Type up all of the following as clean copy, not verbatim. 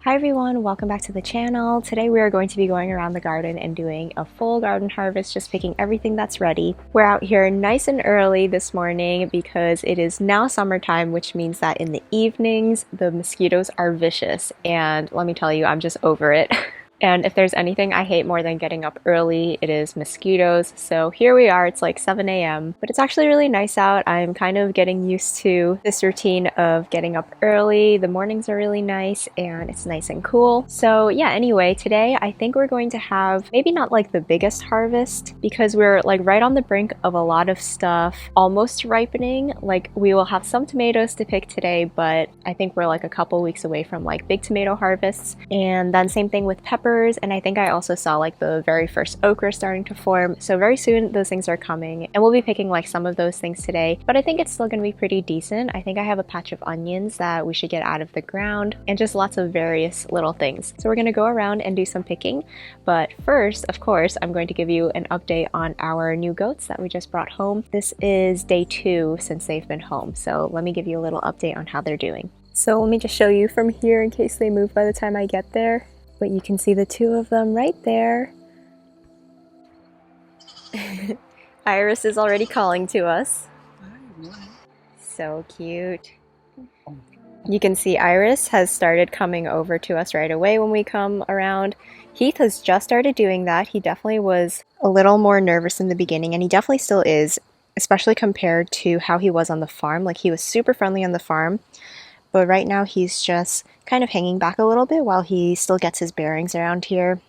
Hi everyone, welcome back to the channel. Today we are going to be going around the garden and doing a full garden harvest, just picking everything that's ready. We're out here nice and early this morning because it is now summertime, which means that in the evenings the mosquitoes are vicious, and let me tell you, I'm just over it. And if there's anything I hate more than getting up early, it is mosquitoes. So here we are, it's like 7 a.m. But it's actually really nice out. I'm kind of getting used to this routine of getting up early. The mornings are really nice and it's nice and cool. So yeah, anyway, today I think we're going to have maybe not like the biggest harvest because we're like right on the brink of a lot of stuff almost ripening. Like we will have some tomatoes to pick today, but I think we're like a couple weeks away from like big tomato harvests. And then same thing with peppers. And I think I also saw like the very first okra starting to form. So very soon those things are coming and we'll be picking like some of those things today, but I think it's still gonna be pretty decent. I think I have a patch of onions that we should get out of the ground and just lots of various little things. So we're gonna go around and do some picking. But first, of course, I'm going to give you an update on our new goats that we just brought home. This is day 2 since they've been home. So let me give you a little update on how they're doing. So let me just show you from here in case they move by the time I get there. But you can see the two of them right there. Iris is already calling to us. So cute. You can see Iris has started coming over to us right away when we come around. Heath has just started doing that. He definitely was a little more nervous in the beginning, and he definitely still is, especially compared to how he was on the farm. Like, he was super friendly on the farm. But right now he's just kind of hanging back a little bit while he still gets his bearings around here.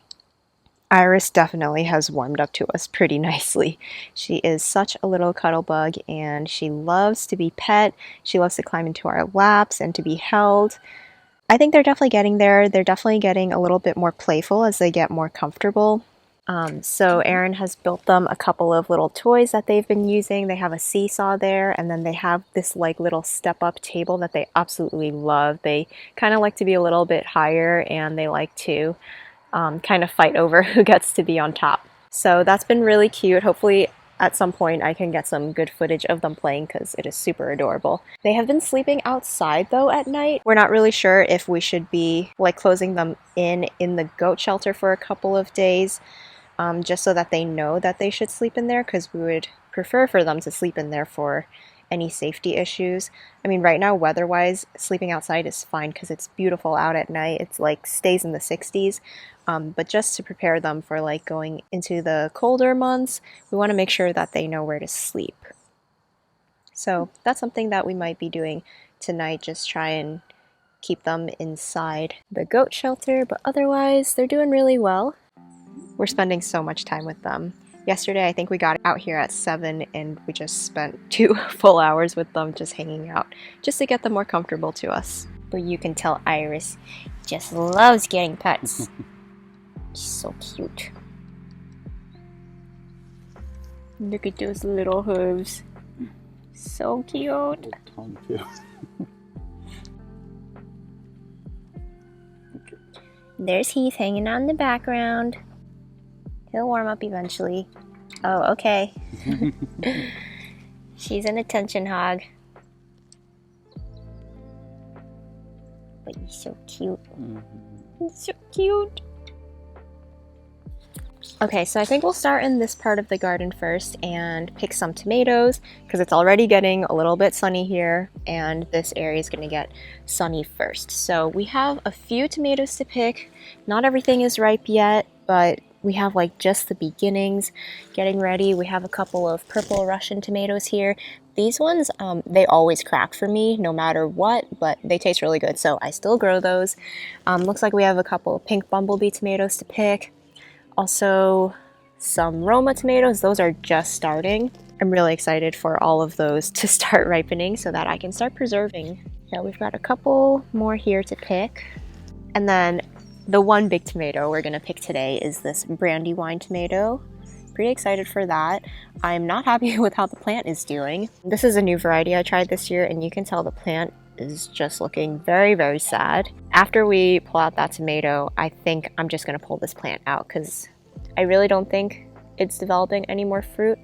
Iris definitely has warmed up to us pretty nicely. She is such a little cuddle bug and she loves to be pet. She loves to climb into our laps and to be held. I think they're definitely getting there. They're definitely getting a little bit more playful as they get more comfortable. So Erin has built them a couple of little toys that they've been using. They have a seesaw there, and then they have this like little step-up table that they absolutely love. They kind of like to be a little bit higher, and they like to kind of fight over who gets to be on top. So that's been really cute. Hopefully at some point I can get some good footage of them playing because it is super adorable. They have been sleeping outside though at night. We're not really sure if we should be like closing them in the goat shelter for a couple of days. Just so that they know that they should sleep in there, because we would prefer for them to sleep in there for any safety issues. I mean, right now, weather-wise, sleeping outside is fine because it's beautiful out at night. It's like stays in the 60s. But just to prepare them for like going into the colder months, we want to make sure that they know where to sleep. So that's something that we might be doing tonight, just try and keep them inside the goat shelter, but otherwise, they're doing really well. We're spending so much time with them. Yesterday, I think we got out here at 7 and we just spent 2 full hours with them just hanging out, just to get them more comfortable to us. But you can tell Iris just loves getting pets. She's so cute. Look at those little hooves. So cute. There's Heath hanging out in the background. He'll warm up eventually. Oh, okay. She's an attention hog. But he's so cute. He's so cute. Okay, so I think we'll start in this part of the garden first and pick some tomatoes because it's already getting a little bit sunny here and this area is going to get sunny first. So we have a few tomatoes to pick. Not everything is ripe yet, but we have like just the beginnings getting ready. We have a couple of purple Russian tomatoes here. These ones, they always crack for me no matter what, but they taste really good, so I still grow those. Looks like we have a couple of pink bumblebee tomatoes to pick. Also some Roma tomatoes. Those are just starting. I'm really excited for all of those to start ripening so that I can start preserving. Yeah, we've got a couple more here to pick. And then the one big tomato we're gonna pick today is this Brandywine tomato. Pretty excited for that. I'm not happy with how the plant is doing. This is a new variety I tried this year and you can tell the plant is just looking very, very sad. After we pull out that tomato, I think I'm just gonna pull this plant out because I really don't think it's developing any more fruit.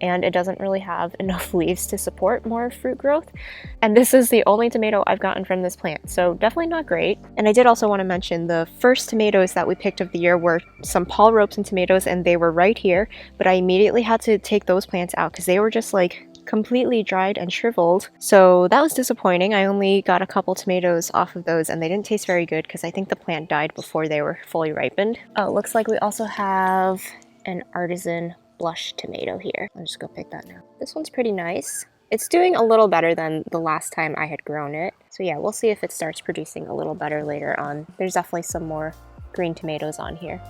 and it doesn't really have enough leaves to support more fruit growth. And this is the only tomato I've gotten from this plant, so definitely not great. And I did also want to mention the first tomatoes that we picked of the year were some Paul Robeson tomatoes, and they were right here, but I immediately had to take those plants out because they were just like completely dried and shriveled. So that was disappointing. I only got a couple tomatoes off of those and they didn't taste very good because I think the plant died before they were fully ripened. Oh, it looks like we also have an artisan blush tomato here. I'll just go pick that now. This one's pretty nice. It's doing a little better than the last time I had grown it. So yeah, we'll see if it starts producing a little better later on. There's definitely some more green tomatoes on here.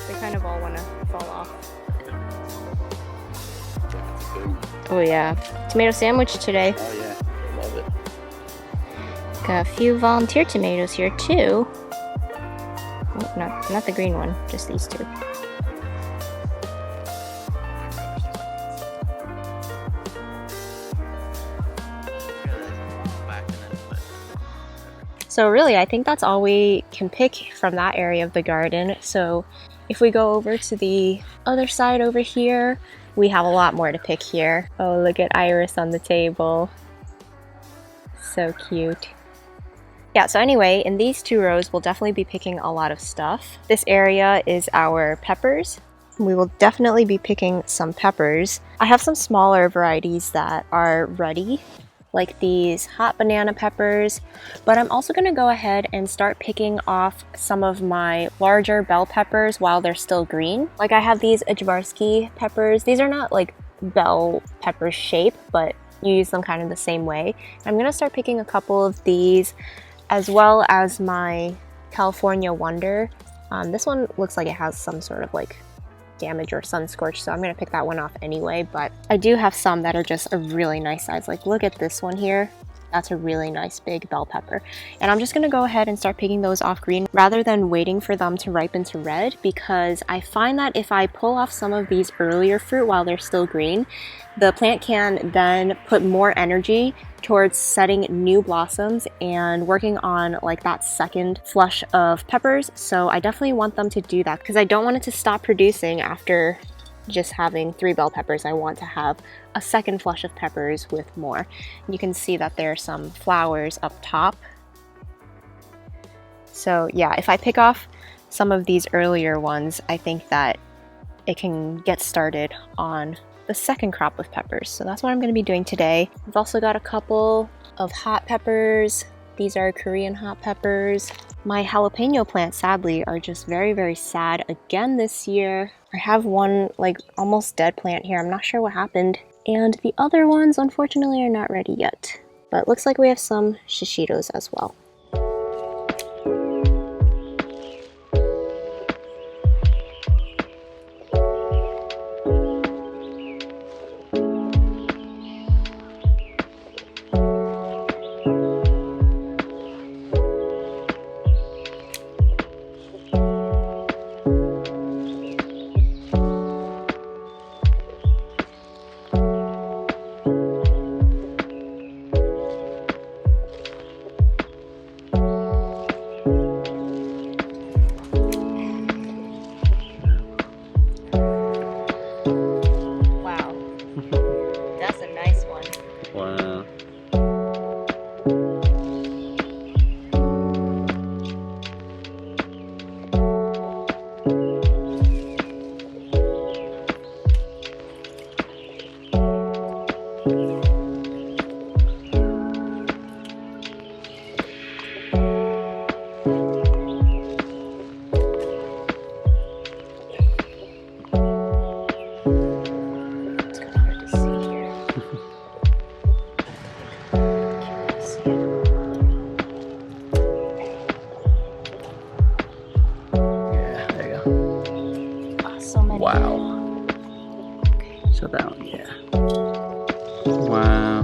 They kind of all want to fall off. Oh yeah, tomato sandwich today. Oh yeah, love it. Got a few volunteer tomatoes here too. Oh, not the green one, just these two. So really, I think that's all we can pick from that area of the garden. So if we go over to the other side over here, we have a lot more to pick here. Oh, look at Iris on the table. So cute. Yeah, so anyway, in these two rows, we'll definitely be picking a lot of stuff. This area is our peppers. We will definitely be picking some peppers. I have some smaller varieties that are ready, like these hot banana peppers, but I'm also gonna go ahead and start picking off some of my larger bell peppers while they're still green. Like I have these Ajvarski peppers. These are not like bell pepper shape, but you use them kind of the same way. I'm gonna start picking a couple of these, as well as my California Wonder. This one looks like it has some sort of like damage or sun scorch, so I'm gonna pick that one off anyway, but I do have some that are just a really nice size. Like look at this one here. That's a really nice big bell pepper. And I'm just gonna go ahead and start picking those off green rather than waiting for them to ripen to red, because I find that if I pull off some of these earlier fruit while they're still green, the plant can then put more energy towards setting new blossoms and working on like that second flush of peppers. So I definitely want them to do that because I don't want it to stop producing after just having 3 bell peppers. I want to have a second flush of peppers with more. You can see that there are some flowers up top. So yeah, if I pick off some of these earlier ones, I think that it can get started on the second crop of peppers. So that's what I'm going to be doing today. We've also got a couple of hot peppers. These are Korean hot peppers. My jalapeno plants, sadly, are just very, very sad again this year. I have one like almost dead plant here. I'm not sure what happened. And the other ones, unfortunately, are not ready yet. But it looks like we have some shishitos as well. Wow. Wow. So that one, yeah. Wow.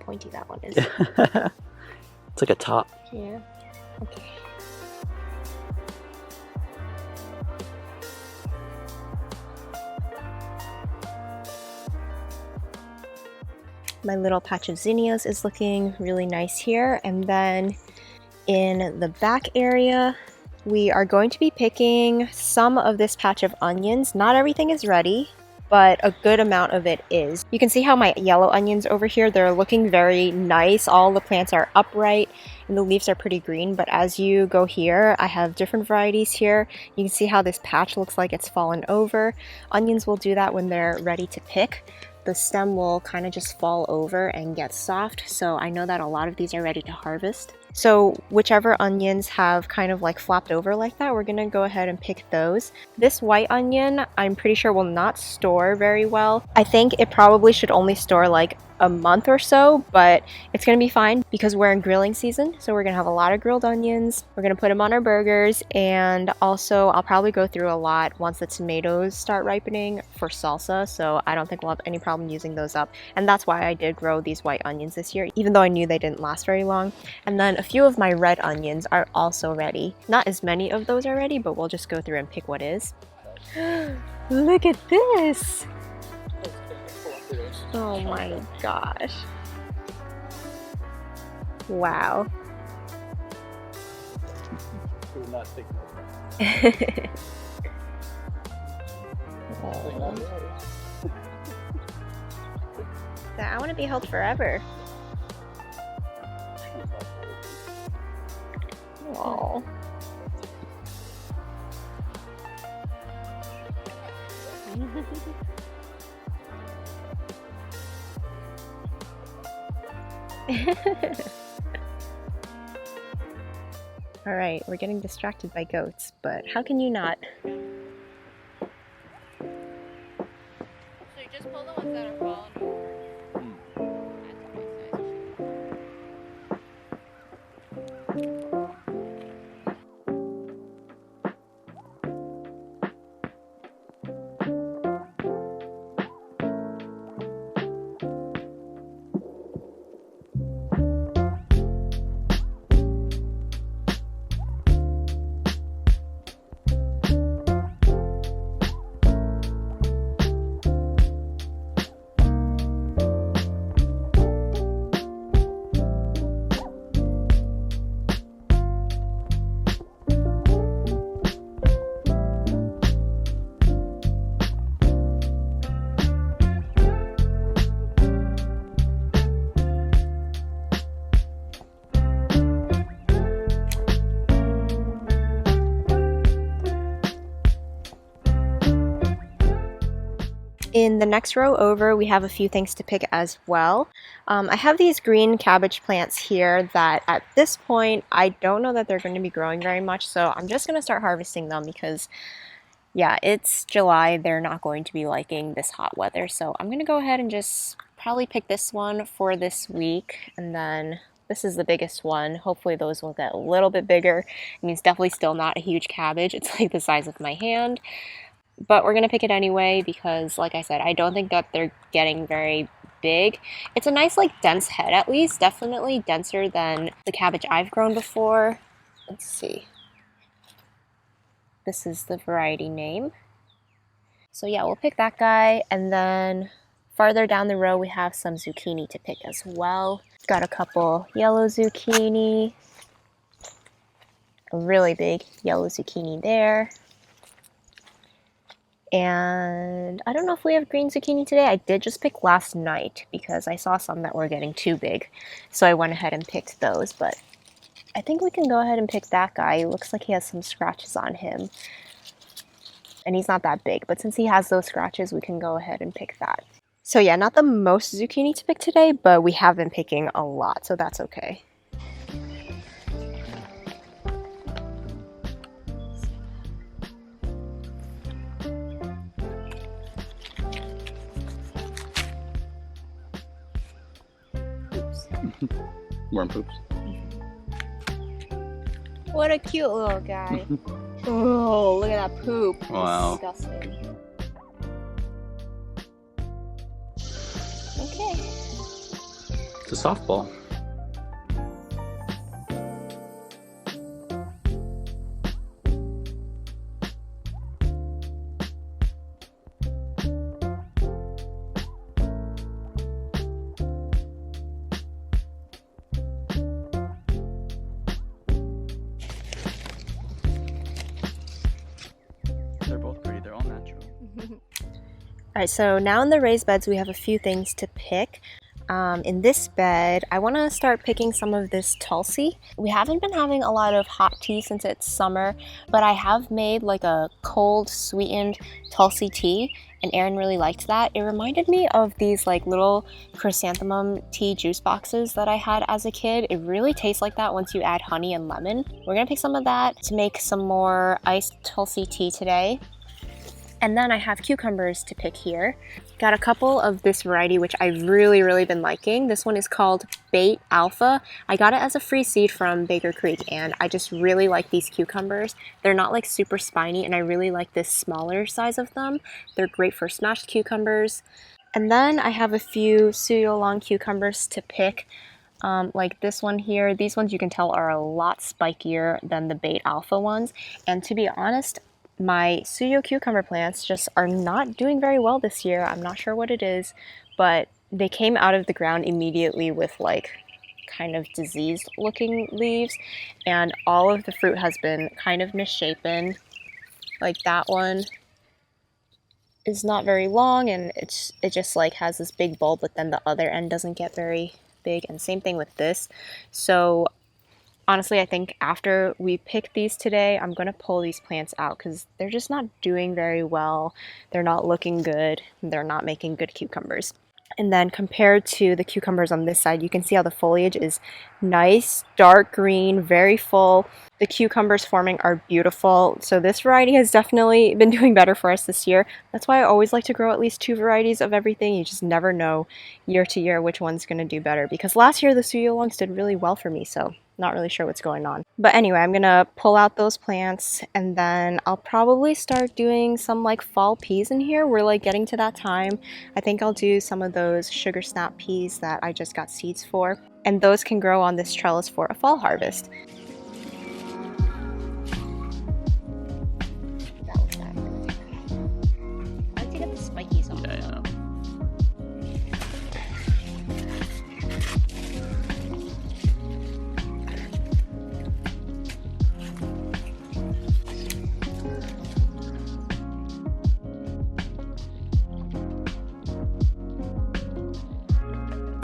pointy that one is. It's like a top. Yeah. Okay. My little patch of zinnias is looking really nice here. And then in the back area, we are going to be picking some of this patch of onions. Not everything is ready, but a good amount of it is. You can see how my yellow onions over here, they're looking very nice. All the plants are upright and the leaves are pretty green, but as you go here, I have different varieties here. You can see how this patch looks like it's fallen over. Onions will do that when they're ready to pick. The stem will kind of just fall over and get soft, so I know that a lot of these are ready to harvest. So whichever onions have kind of like flopped over like that, we're gonna go ahead and pick those. This white onion, I'm pretty sure will not store very well. I think it probably should only store like a month or so, but it's gonna be fine because we're in grilling season. So we're gonna have a lot of grilled onions. We're gonna put them on our burgers, and also I'll probably go through a lot once the tomatoes start ripening for salsa. So I don't think we'll have any problem using those up. And that's why I did grow these white onions this year, even though I knew they didn't last very long. And then a few of my red onions are also ready. Not as many of those are ready, but we'll just go through and pick what is. Look at this! Oh my gosh. Wow. I want to be held forever. Oh. All right, we're getting distracted by goats, but how can you not? So you just pull the ones that are falling over. In the next row over, we have a few things to pick as well. I have these green cabbage plants here that at this point, I don't know that they're going to be growing very much, so I'm just going to start harvesting them because, yeah, it's July. They're not going to be liking this hot weather, so I'm going to go ahead and just probably pick this one for this week, and then this is the biggest one. Hopefully those will get a little bit bigger. I mean, it's definitely still not a huge cabbage. It's like the size of my hand. But we're going to pick it anyway because, like I said, I don't think that they're getting very big. It's a nice, like, dense head at least. Definitely denser than the cabbage I've grown before. Let's see. This is the variety name. So yeah, we'll pick that guy. And then farther down the row, we have some zucchini to pick as well. Got a couple yellow zucchini. A really big yellow zucchini there. And I don't know if we have green zucchini today. I did just pick last night because I saw some that were getting too big. So I went ahead and picked those, but I think we can go ahead and pick that guy. It looks like he has some scratches on him. And he's not that big, but since he has those scratches, we can go ahead and pick that. So yeah, not the most zucchini to pick today, but we have been picking a lot, so that's okay. Worm poops. What a cute little guy. Oh, look at that poop. Wow. Disgusting. Okay. It's a softball. They're both pretty, they're all natural. All right, so now in the raised beds, we have a few things to pick. In this bed, I want to start picking some of this Tulsi. We haven't been having a lot of hot tea since it's summer, but I have made like a cold sweetened Tulsi tea, and Aaron really liked that. It reminded me of these like little chrysanthemum tea juice boxes that I had as a kid. It really tastes like that once you add honey and lemon. We're gonna pick some of that to make some more iced Tulsi tea today. And then I have cucumbers to pick here. Got a couple of this variety, which I've really been liking. This one is called Bait Alpha. I got it as a free seed from Baker Creek, and I just really like these cucumbers. They're not like super spiny, and I really like this smaller size of them. They're great for smashed cucumbers. And then I have a few cereal long cucumbers to pick. Like this one here. These ones you can tell are a lot spikier than the Bait Alpha ones. And to be honest, my pseudo cucumber plants just are not doing very well this year. I'm not sure what it is, but they came out of the ground immediately with like kind of diseased looking leaves, and all of the fruit has been kind of misshapen. Like that one is not very long, and it just like has this big bulb, but then the other end doesn't get very big, and same thing with this. So honestly, I think after we pick these today, I'm going to pull these plants out because they're just not doing very well. They're not looking good. They're not making good cucumbers. And then compared to the cucumbers on this side, you can see how the foliage is nice, dark green, very full. The cucumbers forming are beautiful. So this variety has definitely been doing better for us this year. That's why I always like to grow at least 2 varieties of everything. You just never know year to year which one's going to do better. Because last year the cereal longs did really well for me, so not really sure what's going on. But anyway, I'm gonna pull out those plants, and then I'll probably start doing some like fall peas in here. We're like getting to that time. I think I'll do some of those sugar snap peas that I just got seeds for, and those can grow on this trellis for a fall harvest. That was that. I like to get the spikies off. Yeah, I know.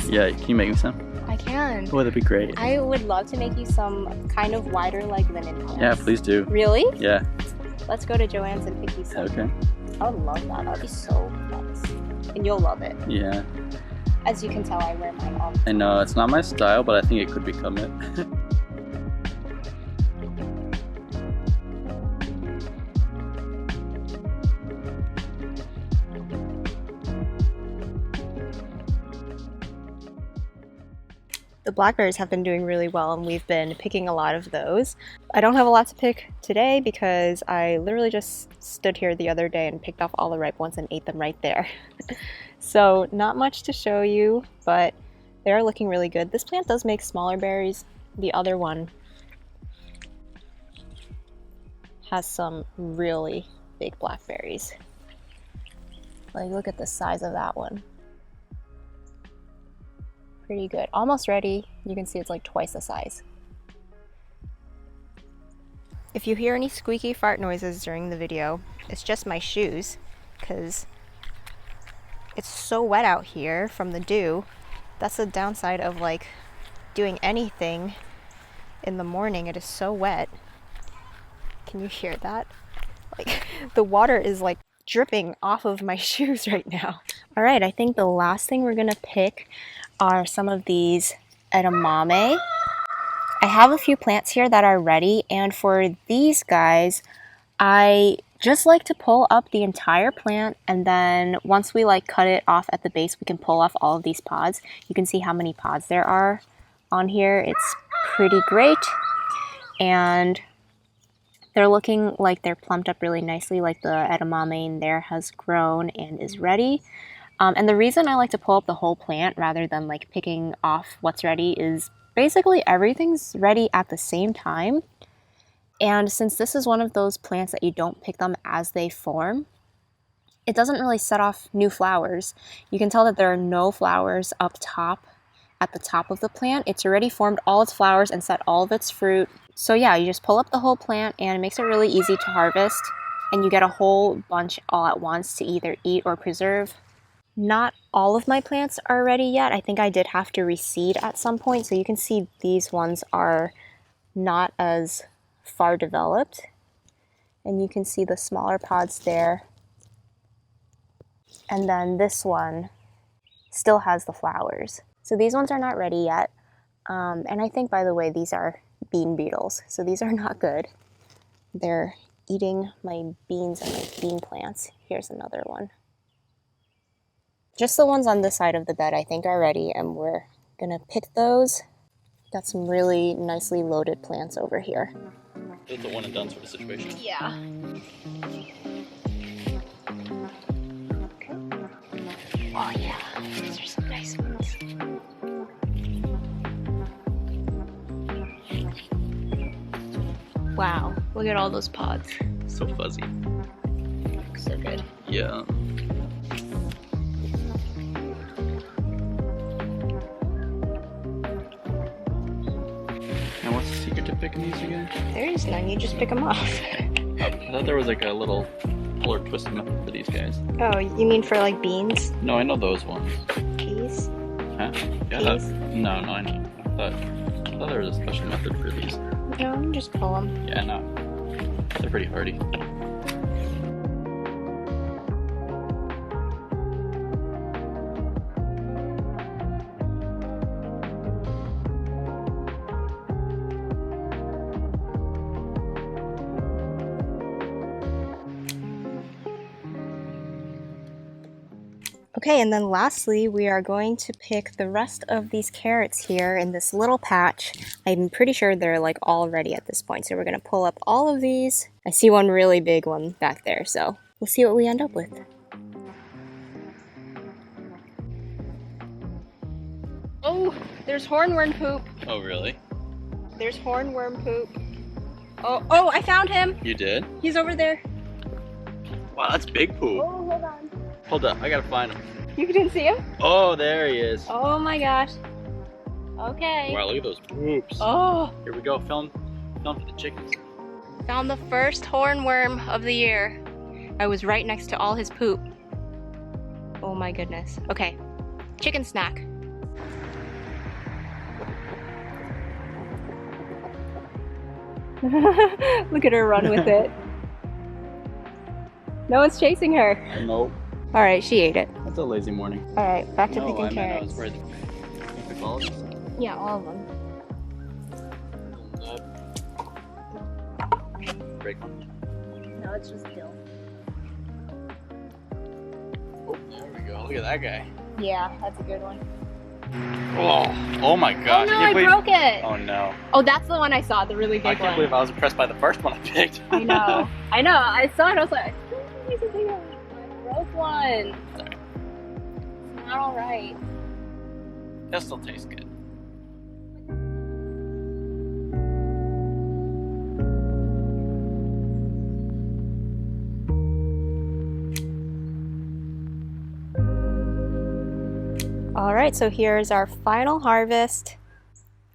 Yeah, can you make me some? I can. Oh, that'd be great. I would love to make you some kind of wider like linen plants. Yeah, please do. Really? Yeah. Let's go to Joann's and pick you some. Okay. I would love that. That'd be so nice. And you'll love it. Yeah. As you can tell, I wear mine all. I know, it's not my style, but I think it could become it. The blackberries have been doing really well, and we've been picking a lot of those. I don't have a lot to pick today because I literally just stood here the other day and picked off all the ripe ones and ate them right there. So not much to show you, but they are looking really good. This plant does make smaller berries. The other one has some really big blackberries. Like, look at the size of that one. Pretty good. Almost ready. You can see it's like twice the size. If you hear any squeaky fart noises during the video, it's just my shoes, because it's so wet out here from the dew. That's the downside of like doing anything in the morning. It is so wet. Can you hear that? Like the water is like dripping off of my shoes right now. All right, I think the last thing we're gonna pick are some of these edamame. I have a few plants here that are ready, and for these guys, I just like to pull up the entire plant, and then once we like cut it off at the base, we can pull off all of these pods. You can see how many pods there are on here. It's pretty great, and they're looking like they're plumped up really nicely, like the edamame in there has grown and is ready. And the reason I like to pull up the whole plant rather than like picking off what's ready is basically everything's ready at the same time. And since this is one of those plants that you don't pick them as they form, it doesn't really set off new flowers. You can tell that there are no flowers up top at the top of the plant. It's already formed all its flowers and set all of its fruit. So yeah, you just pull up the whole plant and it makes it really easy to harvest, and you get a whole bunch all at once to either eat or preserve. Not all of my plants are ready yet. I think I did have to reseed at some point, so you can see these ones are not as far developed. And you can see the smaller pods there. And then this one still has the flowers. So these ones are not ready yet. And I think, by the way, these are bean beetles. So these are not good. They're eating my beans and my bean plants. Here's another one. Just the ones on this side of the bed I think are ready, and we're gonna pick those. Got some really nicely loaded plants over here. It's a one and done sort of situation. Yeah. Oh yeah, these are some nice ones. Wow, look at all those pods. So fuzzy. So good. Yeah. Now what's the secret to picking these again? There is none, you just pick them off. I thought there was like a little pull or twist method for these guys. Oh, you mean for like beans? No, I know those ones. Peas? Huh? Yeah. Peas? No, I know. I thought there was a special method for these. No, just pull them. Yeah, no. They're pretty hardy. Okay, and then lastly, we are going to pick the rest of these carrots here in this little patch. I'm pretty sure they're like all ready at this point, so we're gonna pull up all of these. I see one really big one back there, so we'll see what we end up with. Oh, there's hornworm poop. Oh, really? There's hornworm poop. Oh, I found him. You did? He's over there. Wow, that's big poop. Oh, hold on. Hold up, I gotta find him. You didn't see him? Oh, there he is. Oh my gosh. Okay. Wow, look at those poops. Oh. Here we go, film for the chickens. Found the first hornworm of the year. I was right next to all his poop. Oh my goodness. Okay, chicken snack. Look at her run with it. No one's chasing her. Nope. All right, she ate it. That's a lazy morning. All right, back to No, picking I meant I carrots. was worried. Can you pick all of these? Yeah, all of them. Break one. No, it's just dill. Oh, there we go. Look at that guy. Yeah, that's a good one. Oh my gosh. Oh no, I broke it. Oh no. Oh, that's the one I saw, the really big one. I can't believe I was impressed by the first one I picked. I know. I saw it. I was like, there's a big one. I broke one. Sorry. It's not all right. That still tastes good. All right, so here's our final harvest.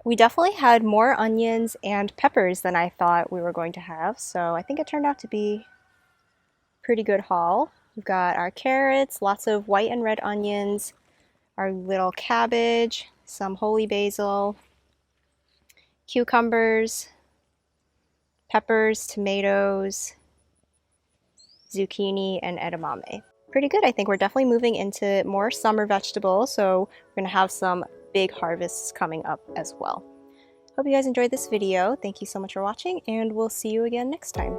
We definitely had more onions and peppers than I thought we were going to have, so I think it turned out to be a pretty good haul. We've got our carrots, lots of white and red onions, our little cabbage, some holy basil, cucumbers, peppers, tomatoes, zucchini, and edamame. Pretty good. I think we're definitely moving into more summer vegetables, so we're going to have some big harvests coming up as well. Hope you guys enjoyed this video. Thank you so much for watching, and we'll see you again next time.